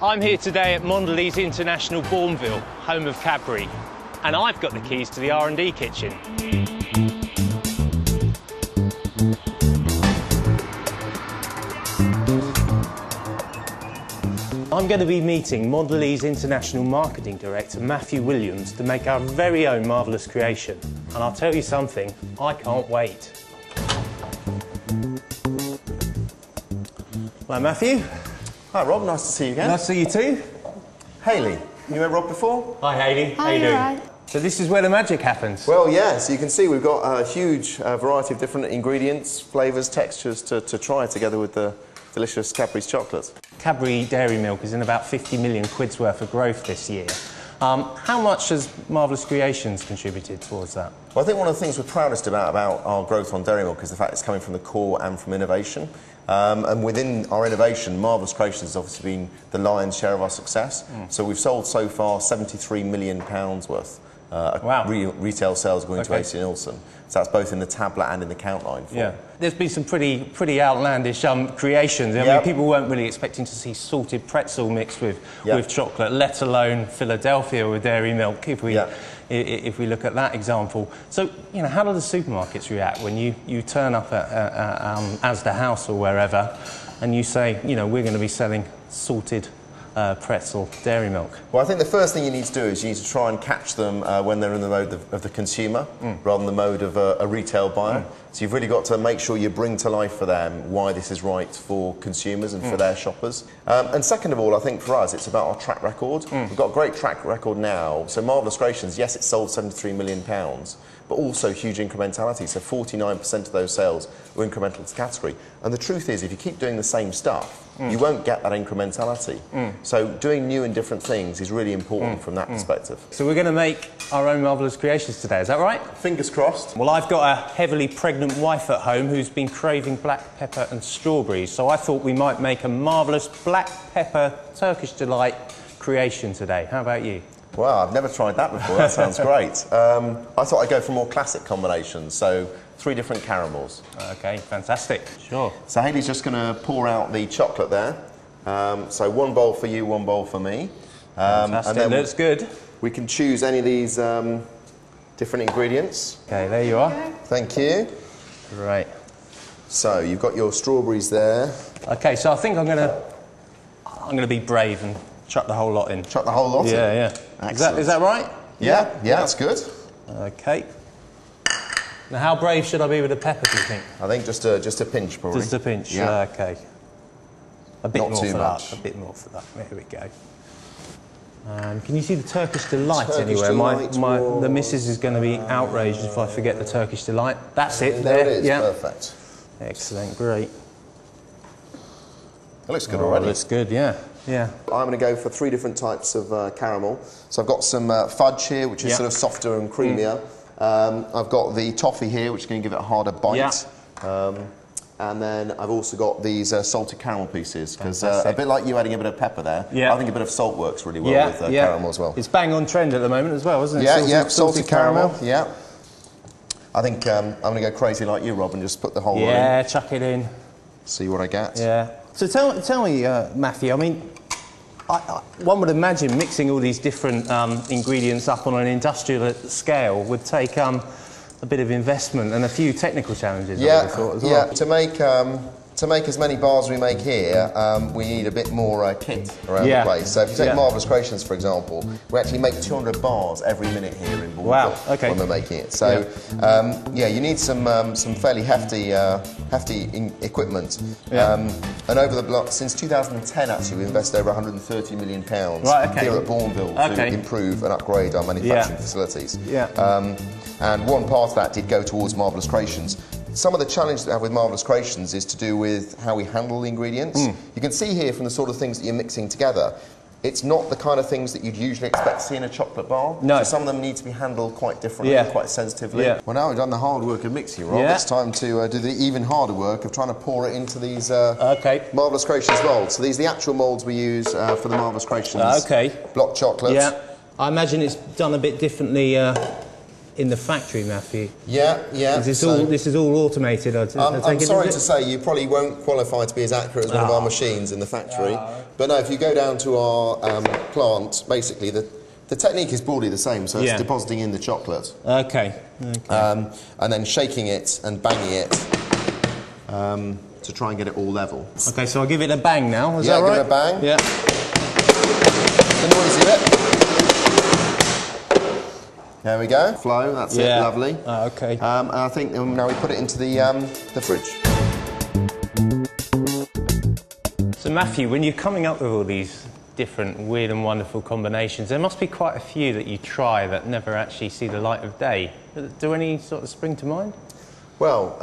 I'm here today at Mondelez International, Bournville, home of Cadbury, and I've got the keys to the R&D kitchen. I'm going to be meeting Mondelez International Marketing Director Matthew Williams to make our very own Marvellous Creation. And I'll tell you something, I can't wait. Hello, Matthew. Hi Rob, nice to see you again. Nice to see you too. Hayley, you met Rob before? Hi Hayley, how you doing? Right. So this is where the magic happens? Well, yeah, so you can see we've got a huge variety of different ingredients, flavours, textures to try together with the delicious Cadbury's chocolate. Cadbury dairy milk is in about 50 million quid's worth of growth this year. How much has Marvellous Creations contributed towards that? Well, I think one of the things we're proudest about our growth on dairy milk is the fact it's coming from the core and from innovation. And within our innovation, Marvellous Creations has obviously been the lion's share of our success. So we've sold so far £73 million worth. Wow. Retail sales going to AC Nielsen. So that's both in the tablet and in the count line form. Yeah. There's been some pretty outlandish creations. I mean, people weren't really expecting to see salted pretzel mixed with chocolate, let alone Philadelphia with dairy milk, if we look at that example. So, you know, how do the supermarkets react when you turn up at Asda House or wherever and you say, you know, we're going to be selling salted pretzel dairy milk? Well, I think the first thing you need to do is you need to try and catch them when they're in the mode of the consumer rather than the mode of a retail buyer. So you've really got to make sure you bring to life for them why this is right for consumers and for their shoppers. And second of all, I think for us it's about our track record. We've got a great track record now. So Marvellous Creations, yes, it sold £73 million, but also huge incrementality. So 49% of those sales were incremental to category. And the truth is, if you keep doing the same stuff, you won't get that incrementality. So doing new and different things is really important from that perspective. So we're going to make our own Marvellous Creations today, is that right? Fingers crossed. Well, I've got a heavily pregnant wife at home who's been craving black pepper and strawberries, so I thought we might make a marvellous black pepper Turkish delight creation today. How about you? Well, I've never tried that before. That sounds great. I thought I'd go for more classic combinations, so 3 different caramels. OK, fantastic. Sure. So Hayley's just going to pour out the chocolate there. So 1 bowl for you, 1 bowl for me. Fantastic. And then looks good. We can choose any of these different ingredients. OK, there you are. Thank you. Right. So you've got your strawberries there. OK, so I think I'm going to be brave and chuck the whole lot in. Chuck the whole lot in? Yeah. Is that right? Yeah, that's good. OK. Now, how brave should I be with the pepper, do you think? I think just a pinch, probably. Just a pinch, yeah. OK. A bit Not more too for much. that. A bit more for that. There we go. Can you see the Turkish Delight anywhere? The missus is going to be outraged if I forget the Turkish Delight. That's it. There it is. Perfect. Excellent. Great. It looks good already. It looks good, yeah. I'm going to go for 3 different types of caramel. So I've got some fudge here, which is sort of softer and creamier. I've got the toffee here, which is going to give it a harder bite. And then I've also got these salted caramel pieces, because a bit like you adding a bit of pepper there, I think a bit of salt works really well with caramel as well. It's bang on trend at the moment as well, isn't it? Salted caramel, I think I'm going to go crazy like you, Rob, and just put the whole lot in. Yeah, chuck it in. See what I get. Yeah. So tell me, Matthew, I mean, one would imagine mixing all these different ingredients up on an industrial scale would take a bit of investment and a few technical challenges, I would have thought, as well. To make as many bars as we make here, we need a bit more kit around the place. So if you take Marvellous Creations, for example, we actually make 200 bars every minute here in Bournville when we're making it. So, you need some fairly hefty equipment. And over the block, since 2010, actually, we've invested over £130 million here at Bournville to improve and upgrade our manufacturing facilities. And one part of that did go towards Marvellous Creations. Some of the challenges that we have with Marvellous Creations is to do with how we handle the ingredients. You can see here from the sort of things that you're mixing together, it's not the kind of things that you'd usually expect to see in a chocolate bar. No. So some of them need to be handled quite differently, quite sensitively. Well, now we've done the hard work of mixing, Rob, it's time to do the even harder work of trying to pour it into these Marvellous Creations molds. So these are the actual molds we use for the Marvellous Creations block chocolate. I imagine it's done a bit differently in the factory, Matthew? Yeah. This is all automated. I'm sorry to say you probably won't qualify to be as accurate as one of our machines in the factory. But no, if you go down to our plant, basically the technique is broadly the same. So it's depositing in the chocolate. Okay. And then shaking it and banging it to try and get it all level. Okay, so I'll give it a bang now. Is that right? Give it a bang. Yeah. The noisy bit. There we go. Flow. That's it. Lovely. Okay. And I think now we put it into the fridge. So Matthew, when you're coming up with all these different weird and wonderful combinations, there must be quite a few that you try that never actually see the light of day. Do any sort of spring to mind? Well,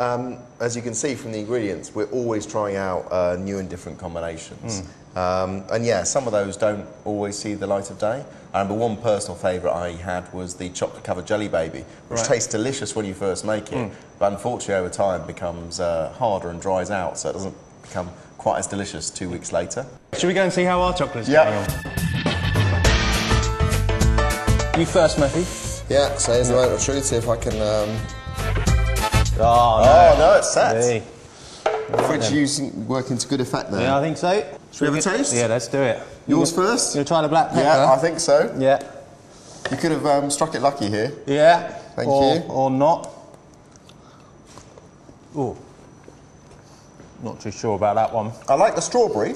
as you can see from the ingredients, we're always trying out new and different combinations. And yeah, some of those don't always see the light of day. I remember one personal favourite I had was the chocolate-covered jelly baby, which tastes delicious when you first make it, but unfortunately over time becomes harder and dries out, so it doesn't become quite as delicious 2 weeks later. Should we go and see how our chocolate's going on? You first, Matthew. Yeah, so here's the moment of truth, see if I can... Oh, no, it's set. Hey. Fridge working to good effect there. Yeah, I think so. Should we have a taste? Yeah, let's do it. Yours first? You'll try the black pepper? Yeah, I think so. Yeah. You could have struck it lucky here. Yeah. Thank you. Or not. Oh. Not too sure about that one. I like the strawberry.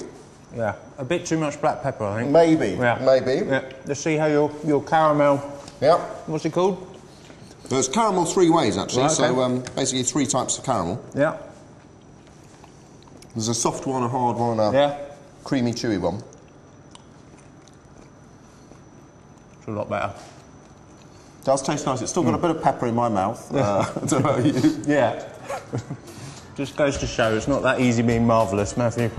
Yeah. A bit too much black pepper, I think. Maybe. Yeah. Maybe. Yeah. Let's see how your caramel... Yeah. What's it called? There's caramel 3 ways, actually. Right, okay. So basically 3 types of caramel. Yeah. There's a soft one, a hard one, and a creamy, chewy one. It's a lot better. It does taste nice. It's still got a bit of pepper in my mouth. I don't know about you. Yeah. Just goes to show it's not that easy being marvellous, Matthew.